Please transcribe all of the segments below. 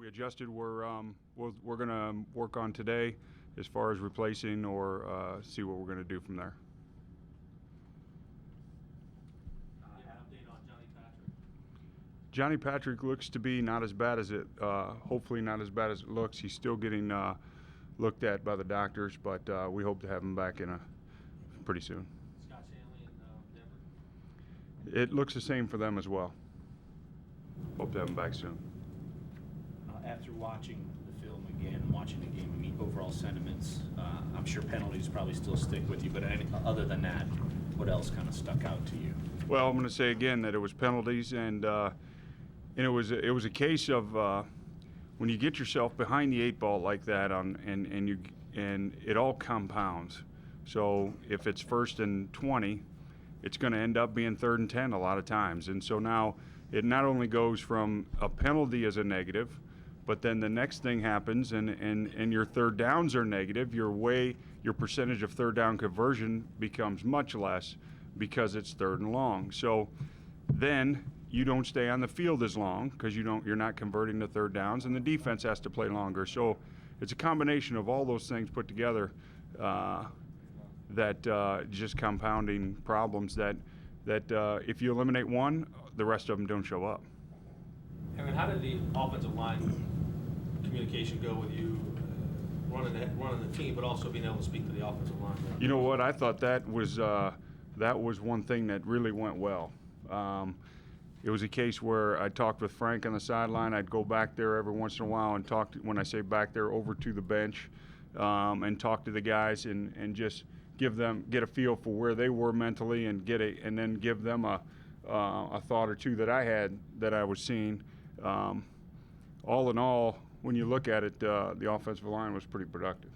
We adjusted. We're going to work on today as far as replacing or see what we're going to do from there. Johnny Patrick looks to be not as bad as it, hopefully not as bad as it looks. He's still getting looked at by the doctors, but we hope to have him back pretty soon. Scott Shanley and Denver? It looks the same for them as well. Hope to have him back soon. After watching the film again, watching the game, I mean, overall sentiments, I'm sure penalties probably still stick with you, but other than that, what else kind of stuck out to you? Well, I'm going to say again that it was penalties, and it was a case of when you get yourself behind the 8 ball like that, and it all compounds. So if it's 1st and 20, it's going to end up being 3rd and 10 a lot of times. And so now it not only goes from a penalty as a negative, but then the next thing happens, and your third downs are negative. Your percentage of third down conversion becomes much less because it's 3rd and long. So then you don't stay on the field as long because you're not converting the 3rd downs, and the defense has to play longer. So it's a combination of all those things put together that just compounding problems that if you eliminate one, the rest of them don't show up. I mean, how did the offensive line communication go with you running the team, but also being able to speak to the offensive line? You know what? I thought that was one thing that really went well. It was a case where I talked with Frank on the sideline. I'd go back there every once in a while and when I say back there, over to the bench, and talk to the guys and just get a feel for where they were mentally and and then give them a thought or two that I had that I was seeing. All in all, when you look at it, the offensive line was pretty productive,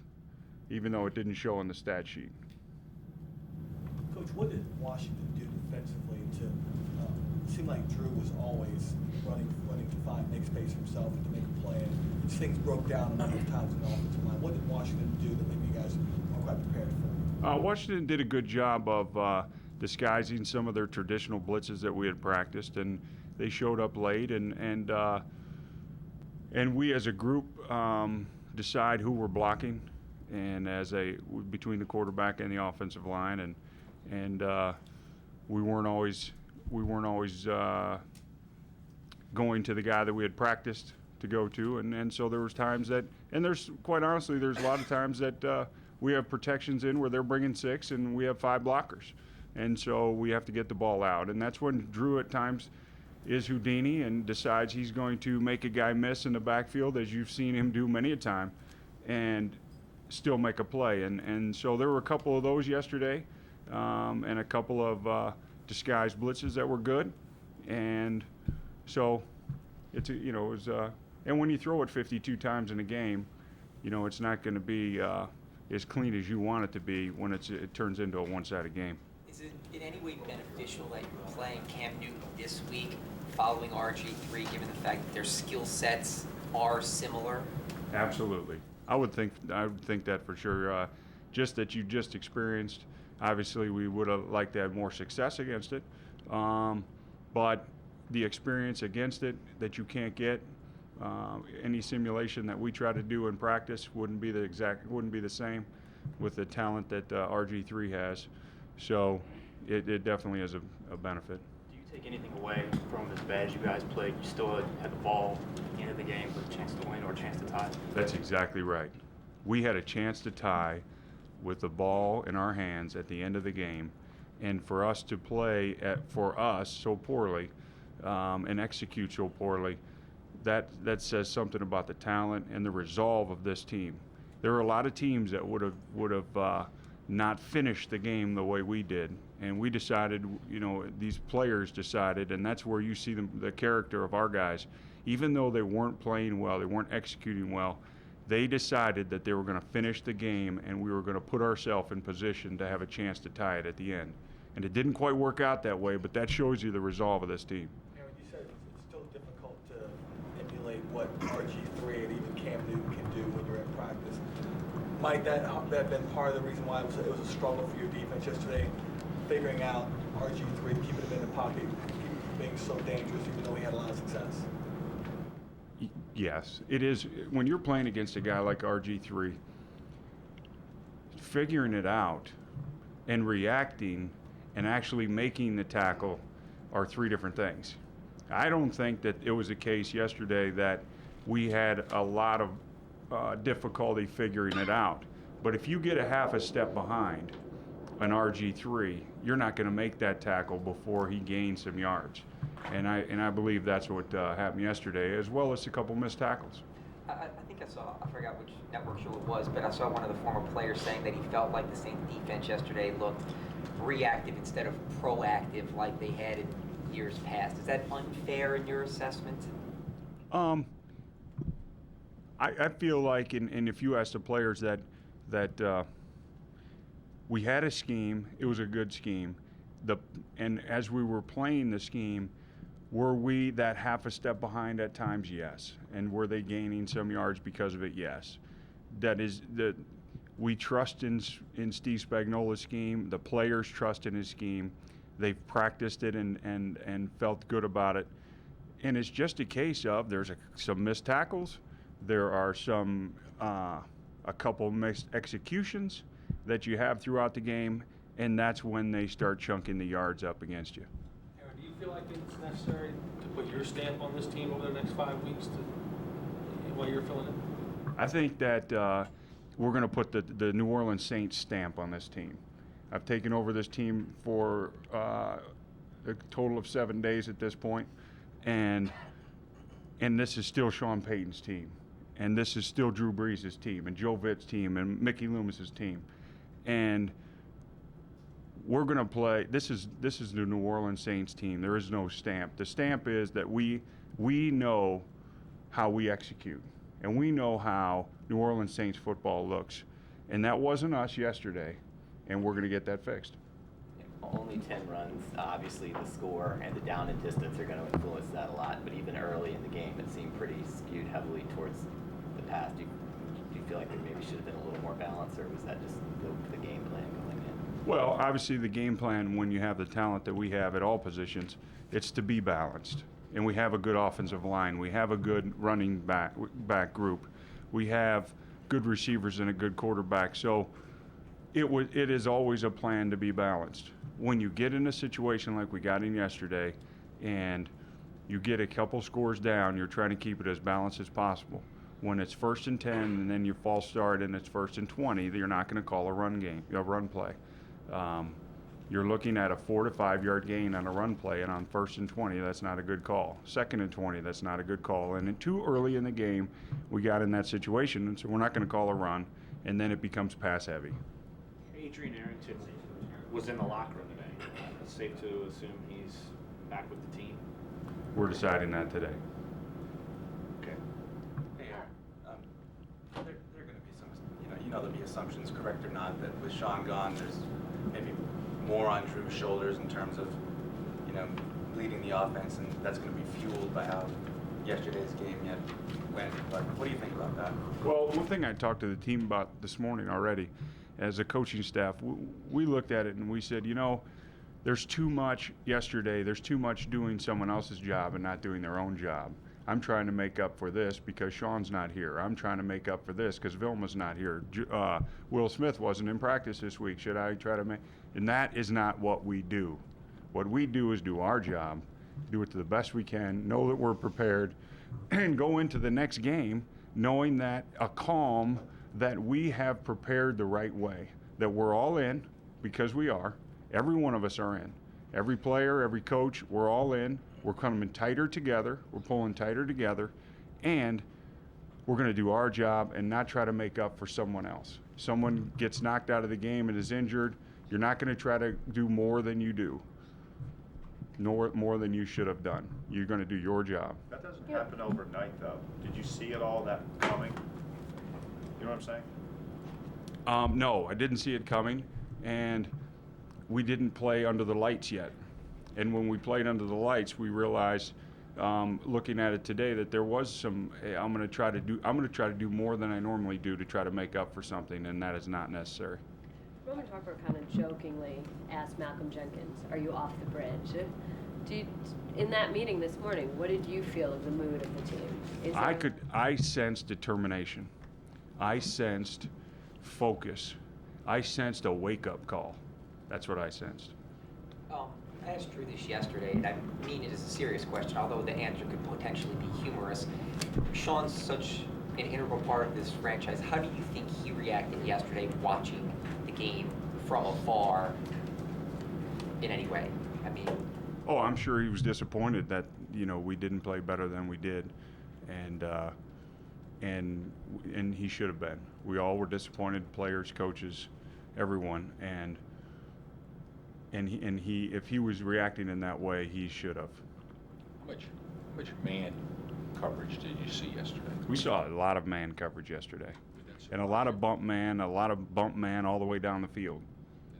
even though it didn't show on the stat sheet. Coach, what did Washington do defensively it seemed like Drew was always running to find make space for himself and to make a play, and things broke down a number of times in the offensive line. What did Washington do that maybe you guys weren't quite prepared for? Washington did a good job of disguising some of their traditional blitzes that we had practiced, and they showed up late, and we as a group decide who we're blocking, and between the quarterback and the offensive line, and we weren't always going to the guy that we had practiced to go to, and so there was times that, and there's quite honestly, there's a lot of times that we have protections in where they're bringing 6 and we have 5 blockers, and so we have to get the ball out, and that's when Drew at times is Houdini and decides he's going to make a guy miss in the backfield, as you've seen him do many a time, and still make a play, and so there were a couple of those yesterday, and a couple of disguised blitzes that were good, and so it was and when you throw it 52 times in a game, it's not going to be as clean as you want it to be when it turns into a one-sided game. Is it in any way beneficial that you're playing Cam Newton this week following RG3, given the fact that their skill sets are similar? Absolutely. I would think that for sure. Just that you just experienced. Obviously, we would have liked to have more success against it, but the experience against it that you can't get, any simulation that we try to do in practice wouldn't be the same with the talent that RG3 has. So it definitely is a benefit. Do you take anything away from as bad as you guys played? You still had the ball at the end of the game with a chance to win or a chance to tie? That's exactly right. We had a chance to tie with the ball in our hands at the end of the game, and for us to play so poorly and execute so poorly, that says something about the talent and the resolve of this team. There are a lot of teams that would have not finished the game the way we did, and we decided, these players decided, and that's where you see the character of our guys. Even though they weren't playing well, they weren't executing well, they decided that they were going to finish the game, and we were going to put ourselves in position to have a chance to tie it at the end. And it didn't quite work out that way, but that shows you the resolve of this team. Aaron, you said it's still difficult to emulate what RG3 and even Cam Newton can do when you're in practice. Might that have been part of the reason why it was a struggle for your defense yesterday, figuring out RG3, keeping him in the pocket, keeping him from being so dangerous, even though he had a lot of success? Yes, it is. When you're playing against a guy like RG3, figuring it out and reacting and actually making the tackle are three different things. I don't think that it was a case yesterday that we had a lot of difficulty figuring it out. But if you get a half a step behind an RG3, you're not going to make that tackle before he gains some yards. And I believe that's what happened yesterday, as well as a couple missed tackles. I think I saw, I forgot which network show it was, but I saw one of the former players saying that he felt like the Saints defense yesterday looked reactive instead of proactive like they had in years past. Is that unfair in your assessment? I feel like, and if you ask the players that we had a scheme, it was a good scheme. And as we were playing the scheme, were we that half a step behind at times? Yes. And were they gaining some yards because of it? Yes. That is that we trust in Steve Spagnuolo's scheme. The players trust in his scheme. They've practiced it and felt good about it. And it's just a case of there's some missed tackles. There are some a couple missed executions that you have throughout the game, and that's when they start chunking the yards up against you. Aaron, do you feel like it's necessary to put your stamp on this team over the next 5 weeks while you're filling in? I think that we're going to put the New Orleans Saints stamp on this team. I've taken over this team for a total of 7 days at this point, and this is still Sean Payton's team, and this is still Drew Brees' team, and Joe Vitt's team, and Mickey Loomis's team, and we're going to play. This is the New Orleans Saints team. There is no stamp. The stamp is that we know how we execute, and we know how New Orleans Saints football looks, and that wasn't us yesterday, and we're going to get that fixed. Only 10 runs. Obviously, the score and the down and distance are going to influence that a lot. But even early in the game, it seemed pretty skewed heavily towards the pass. Do you feel like there maybe should have been a little more balance, or was that just the game plan going in? Well, obviously, the game plan, when you have the talent that we have at all positions, it's to be balanced. And we have a good offensive line. We have a good running back group. We have good receivers and a good quarterback. So it is always a plan to be balanced. When you get in a situation like we got in yesterday and you get a couple scores down, you're trying to keep it as balanced as possible. When it's 1st and 10 and then you false start and it's 1st and 20, you're not going to call a run play. You're looking at a 4 to 5 yard gain on a run play, and on 1st and 20, that's not a good call. 2nd and 20, that's not a good call. And too early in the game, we got in that situation, and so we're not going to call a run, and then it becomes pass heavy. Adrian Arrington was in the locker room today. It's safe to assume he's back with the team. We're deciding that today. Okay. Hey, Aaron, there are going to be some, there'll be assumptions, correct or not, that with Sean gone, there's maybe more on Drew's shoulders in terms of, leading the offense, and that's going to be fueled by how yesterday's game went. But what do you think about that? Well, one thing I talked to the team about this morning already, as a coaching staff, we looked at it and we said, there's too much yesterday. There's too much doing someone else's job and not doing their own job. I'm trying to make up for this because Sean's not here. I'm trying to make up for this because Vilma's not here. Will Smith wasn't in practice this week. Should I try to make? And that is not what we do. What we do is do our job, do it to the best we can, know that we're prepared, and go into the next game knowing that calm that we have prepared the right way, that we're all in because we are. Every one of us are in. Every player, every coach, we're all in. We're coming tighter together. We're pulling tighter together. And we're going to do our job and not try to make up for someone else. Someone gets knocked out of the game and is injured. You're not going to try to do more than you do, nor more than you should have done. You're going to do your job. That doesn't happen overnight, though. Did you see it all that coming? You know what I'm saying? No, I didn't see it coming, and we didn't play under the lights yet. And when we played under the lights, we realized, looking at it today, that there was some. Hey, I'm going to try to do more than I normally do to try to make up for something, and that is not necessary. Roman Harper kind of jokingly asked Malcolm Jenkins, "Are you off the bridge?" In that meeting this morning, what did you feel of the mood of the team? I sensed determination. I sensed focus. I sensed a wake-up call. That's what I sensed. I asked Drew this yesterday, and I mean it as a serious question, although the answer could potentially be humorous. Sean's such an integral part of this franchise. How do you think he reacted yesterday watching the game from afar in any way? I mean... Oh, I'm sure he was disappointed that, we didn't play better than we did. And he should have been. We all were disappointed, players, coaches, everyone. And he, if he was reacting in that way, he should have. How much man coverage did you see yesterday? We saw a lot of man coverage yesterday, and a lot of bump man all the way down the field.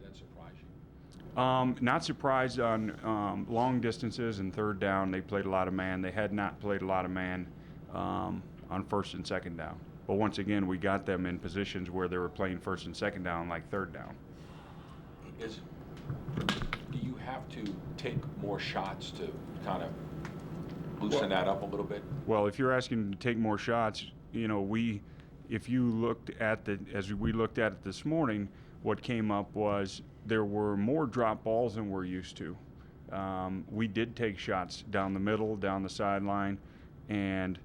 Did that surprise you? Not surprised on long distances and third down. They played a lot of man. They had not played a lot of man on first and second down. But once again, we got them in positions where they were playing first and second down, like third down. Do you have to take more shots to kind of loosen that up a little bit? Well, if you're asking to take more shots, if you looked at as we looked at it this morning, what came up was there were more drop balls than we're used to. We did take shots down the middle, down the sideline, and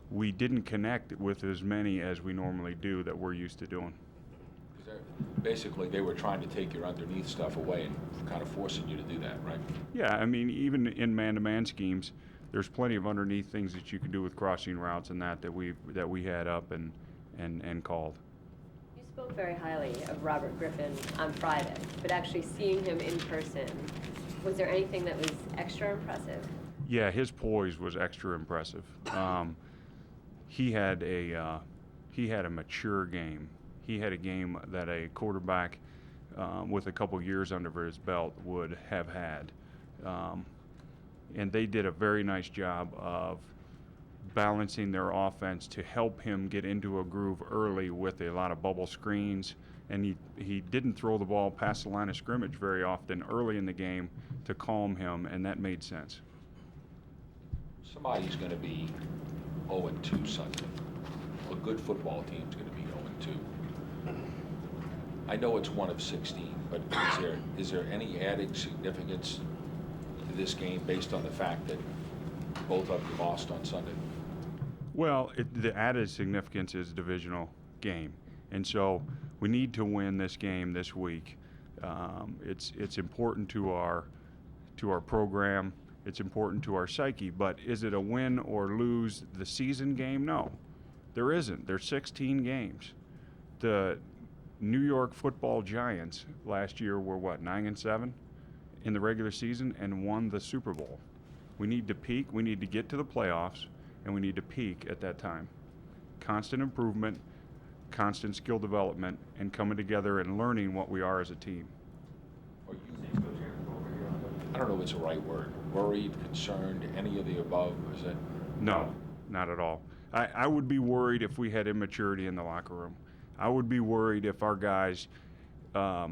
we didn't connect with as many as we normally do that we're used to doing. Basically, they were trying to take your underneath stuff away and kind of forcing you to do that, right? Yeah, I mean, even in man-to-man schemes, there's plenty of underneath things that you can do with crossing routes and that we had up and called. You spoke very highly of Robert Griffin on Friday, but actually seeing him in person, was there anything that was extra impressive? Yeah, his poise was extra impressive. He had a mature game. He had a game that a quarterback with a couple years under his belt would have had. And they did a very nice job of balancing their offense to help him get into a groove early with a lot of bubble screens. And he didn't throw the ball past the line of scrimmage very often early in the game to calm him, and that made sense. Somebody's going to be 0-2 Sunday. A good football team's going to be 0-2. I know it's one of 16, but is there any added significance to this game based on the fact that both of you lost on Sunday? Well, the added significance is a divisional game, and so we need to win this game this week. It's important to our program. It's important to our psyche. But is it a win or lose the season game? No, there isn't. There's 16 games. The New York Football Giants last year were 9-7 in the regular season and won the Super Bowl. We need to peak. We need to get to the playoffs, and we need to peak at that time. Constant improvement, constant skill development, and coming together and learning what we are as a team. Are you, I don't know if it's the right word, worried, concerned, any of the above? Is that? No, not at all. I would be worried if we had immaturity in the locker room. I would be worried if our guys, I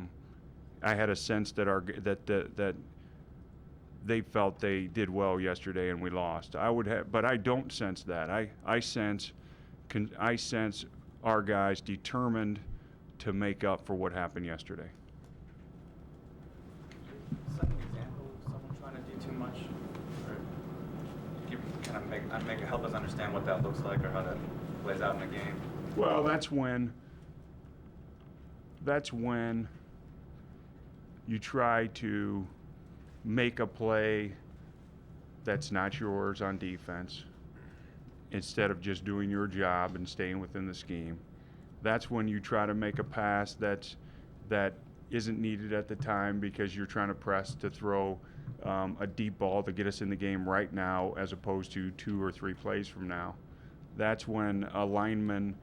had a sense that they felt they did well yesterday and we lost. But I don't sense that. I sense our guys determined to make up for what happened yesterday. Set an example of someone trying to do too much, or help us understand what that looks like or how that plays out in the game. Well, that's when you try to make a play that's not yours on defense instead of just doing your job and staying within the scheme. That's when you try to make a pass that isn't needed at the time because you're trying to press to throw a deep ball to get us in the game right now as opposed to 2 or 3 plays from now. That's when a lineman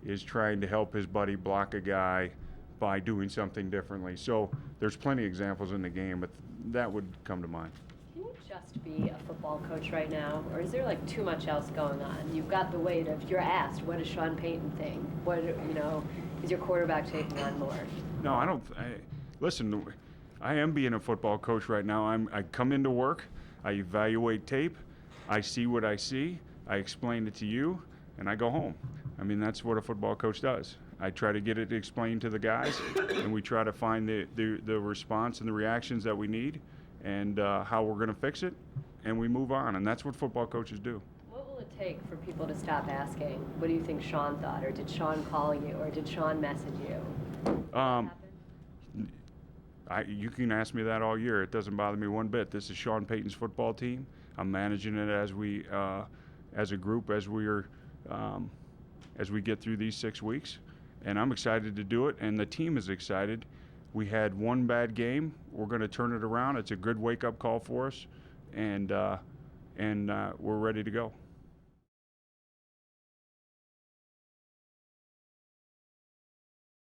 is trying to help his buddy block a guy by doing something differently. So there's plenty of examples in the game, but that would come to mind. Can you just be a football coach right now, or is there like too much else going on? You've got the weight of, you're asked, what does Sean Payton think? What, is your quarterback taking on more? No, I don't. Listen, I am being a football coach right now. I come into work, I evaluate tape, I see what I see, I explain it to you, and I go home. I mean, that's what a football coach does. I try to get it explained to the guys, and we try to find the response and the reactions that we need, and how we're going to fix it, and we move on. And that's what football coaches do. What will it take for people to stop asking, what do you think Sean thought, or did Sean call you, or did Sean message you? You can ask me that all year. It doesn't bother me one bit. This is Sean Payton's football team. I'm managing it as we, as a group, as we get through these 6 weeks, and I'm excited to do it. And the team is excited. We had one bad game. We're going to turn it around. It's a good wake-up call for us, and we're ready to go.